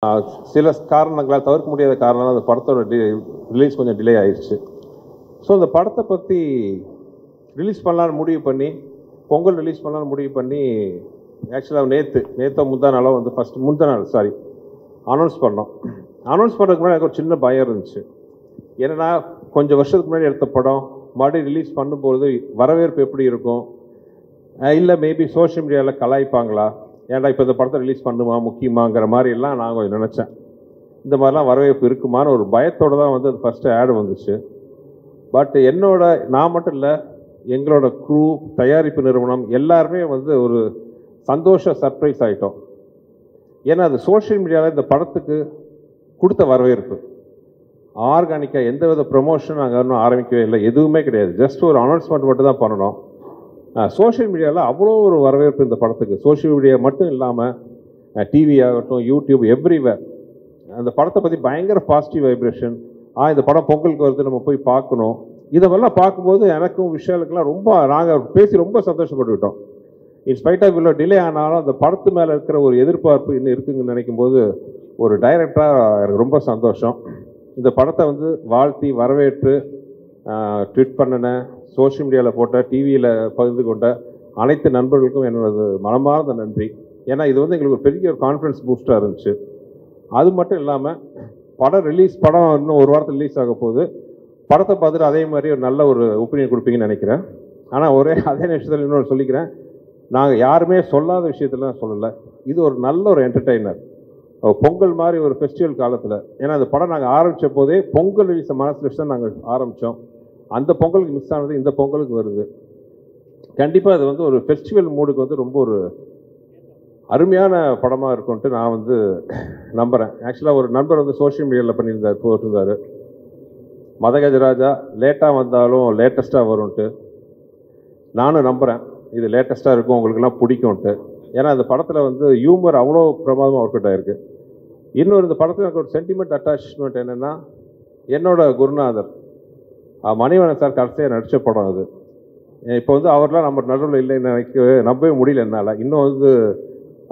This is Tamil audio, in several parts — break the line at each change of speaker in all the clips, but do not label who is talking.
சில காரணங்களால் தவிர்க்க முடியாத காரணம் அந்த படத்தோட ரிலீஸ் கொஞ்சம் டிலே ஆயிடுச்சு. ஸோ அந்த படத்தை பற்றி ரிலீஸ் பண்ணலான்னு முடிவு பண்ணி பொங்கல் ரிலீஸ் பண்ணலான்னு முடிவு பண்ணி ஆக்சுவலாக நேற்று முந்தா நாளோ வந்து முந்தா நாள் அனௌன்ஸ் பண்ணோம். அனௌன்ஸ் பண்ணுறதுக்கு முன்னாடி எனக்கு ஒரு சின்ன பயம் இருந்துச்சு. ஏன்னா கொஞ்சம் வருஷத்துக்கு முன்னாடி எடுத்த படம் மறுபடியும் ரிலீஸ் பண்ணும்போது வரவேற்பு எப்படி இருக்கும், இல்லை மேபி சோஷியல் மீடியாவில் கலாய்ப்பாங்களா, ஏன்டா இப்போ இந்த படத்தை ரிலீஸ் பண்ணுமா முக்கியமாங்கிற மாதிரிலாம் நான் கொஞ்சம் நினச்சேன். இந்த மாதிரிலாம் வரவேற்பு இருக்குமான்னு ஒரு பயத்தோடு தான் வந்து அது ஃபஸ்ட்டு ஆடு வந்துச்சு. பட் நான் மட்டும் இல்லை, எங்களோட க்ரூ, தயாரிப்பு நிறுவனம் எல்லாருமே வந்து ஒரு சந்தோஷ சர்ப்ரைஸ் ஆகிட்டோம். ஏன்னா அது சோஷியல் மீடியாவில் இந்த படத்துக்கு கொடுத்த வரவேற்பு ஆர்கானிக்காக எந்த வித ப்ரொமோஷன் நாங்கள் இன்னும் ஆரம்பிக்கவே இல்லை, எதுவுமே கிடையாது. ஜஸ்ட் ஒரு அனௌன்ஸ்மெண்ட் மட்டும் தான் பண்ணணும். சோஷியல் மீடியாவில் அவ்வளோ ஒரு வரவேற்பு இந்த படத்துக்கு. சோஷியல் மீடியா மட்டும் இல்லாமல் டிவி ஆகட்டும், யூடியூப், எவ்ரிவேர் அந்த படத்தை பற்றி பயங்கர பாசிட்டிவ் வைப்ரேஷன். இந்த படம் பொங்கலுக்கு வருது, நம்ம போய் பார்க்கணும். இதெல்லாம் பார்க்கும்போது எனக்கும் விஷயங்களுக்கெல்லாம் நாங்கள் பேசி ரொம்ப சந்தோஷப்பட்டுக்கிட்டோம். இன்ஸ்பைட் ஆஃப் இவ்வளோ டிலே ஆனாலும் அந்த படத்து மேலே இருக்கிற ஒரு எதிர்பார்ப்பு இன்னும் இருக்குங்கன்னு நினைக்கும்போது ஒரு டைரக்டராக எனக்கு ரொம்ப சந்தோஷம். இந்த படத்தை வந்து வாழ்த்தி வரவேற்று ட்வீட் பண்ணின, சோஷியல் மீடியாவில் போட்ட, டிவியில் பகிர்ந்து கொண்ட அனைத்து நண்பர்களுக்கும் என்னோட மனமார்ந்த நன்றி. ஏன்னா இது வந்து எங்களுக்கு ஒரு பெரிய ஒரு கான்ஃபிடன்ஸ் பூஸ்டாக இருந்துச்சு. அது மட்டும் இல்லாமல் படம் இன்னும் ஒரு வாரத்தில் ரிலீஸ் ஆக போகுது. படத்தை பார்த்துட்டு அதே மாதிரி ஒரு நல்ல ஒரு ஒப்பீனியன் கொடுப்பீங்கன்னு நினைக்கிறேன். ஆனால் அதே நிமிஷத்தில் இன்னொரு சொல்லிக்கிறேன், நாங்கள் யாருமே சொல்லாத விஷயத்தெல்லாம் சொல்லலை. இது ஒரு நல்ல ஒரு என்டர்டெய்னர். பொங்கல் மாதிரி ஒரு ஃபெஸ்டிவல் காலத்தில், ஏன்னா அந்த படம் நாங்கள் ஆரம்பித்த போதே பொங்கல் ரிலீஸை மனசில் வச்சு தான் நாங்கள் ஆரம்பித்தோம். அந்த பொங்கலுக்கு மிஸ் ஆனது இந்த பொங்கலுக்கு வருது. கண்டிப்பாக அது வந்து ஒரு ஃபெஸ்டிவல் மூடுக்கு வந்து ரொம்ப ஒரு அருமையான படமாக இருக்கும்ன்ட்டு நான் வந்து நம்புகிறேன். ஆக்சுவலாக ஒரு நண்பர் வந்து சோஷியல் மீடியாவில் போட்டிருந்தார், மதகஜராஜா லேட்டாக வந்தாலும் லேட்டஸ்ட்டாக வரும்ன்ட்டு. நானும் நம்புகிறேன் இது லேட்டஸ்ட்டாக இருக்கும், உங்களுக்கெல்லாம் பிடிக்கும்ன்ட்டு. ஏன்னா அந்த படத்தில் வந்து ஹியூமர் அவ்வளோ பிரமாதமாக ஒர்க் அவுட் ஆகிருக்கு. இன்னொரு இந்த படத்தில் எனக்கு ஒரு சென்டிமெண்ட் அட்டாச்மெண்ட் என்னென்னா, என்னோட குருநாதர் மணிவண்ணன் சார் கடைசியாக நடித்த படம் அது. இப்போ வந்து அவர்லாம் நம்ம நடுவில் இல்லைன்னு நம்பவே முடியல என்னால். இன்னும் வந்து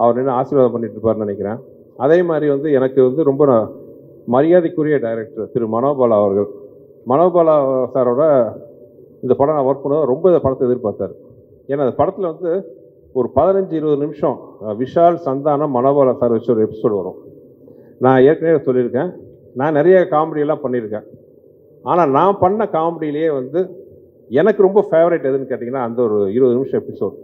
அவர் என்ன ஆசீர்வாதம் பண்ணிட்டு இருப்பார்னு நினைக்கிறேன். அதே மாதிரி வந்து எனக்கு வந்து ரொம்ப மரியாதைக்குரிய டைரக்டர் திரு மனோபாலா அவர்கள். மனோபாலா சாரோட இந்த படம் நான் ஒர்க் பண்ணுவோம், ரொம்ப இந்த படத்தை எதிர்பார்த்தார். ஏன்னா அந்த படத்தில் வந்து ஒரு 15-20 நிமிஷம் விஷால், சந்தானம், மனோபாலா சார் வச்சு ஒரு எபிசோடு வரும். நான் ஏற்கனவே சொல்லியிருக்கேன், நான் நிறைய காமெடியெல்லாம் பண்ணியிருக்கேன். ஆனால் நான் பண்ண காமெடியிலேயே வந்து எனக்கு ரொம்ப ஃபேவரட் எதுன்னு கேட்டிங்கன்னா அந்த ஒரு 20 நிமிஷம் எபிசோட்.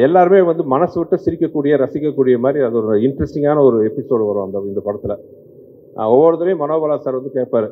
எல்லாருமே வந்து மனசு விட்டு சிரிக்கக்கூடிய, ரசிக்கக்கூடிய மாதிரி அது ஒரு இன்ட்ரெஸ்டிங்கான ஒரு எபிசோடு வரும் இந்த படத்தில். ஒவ்வொருத்தரையும் மனோபாலா சார் வந்து கேட்பார்,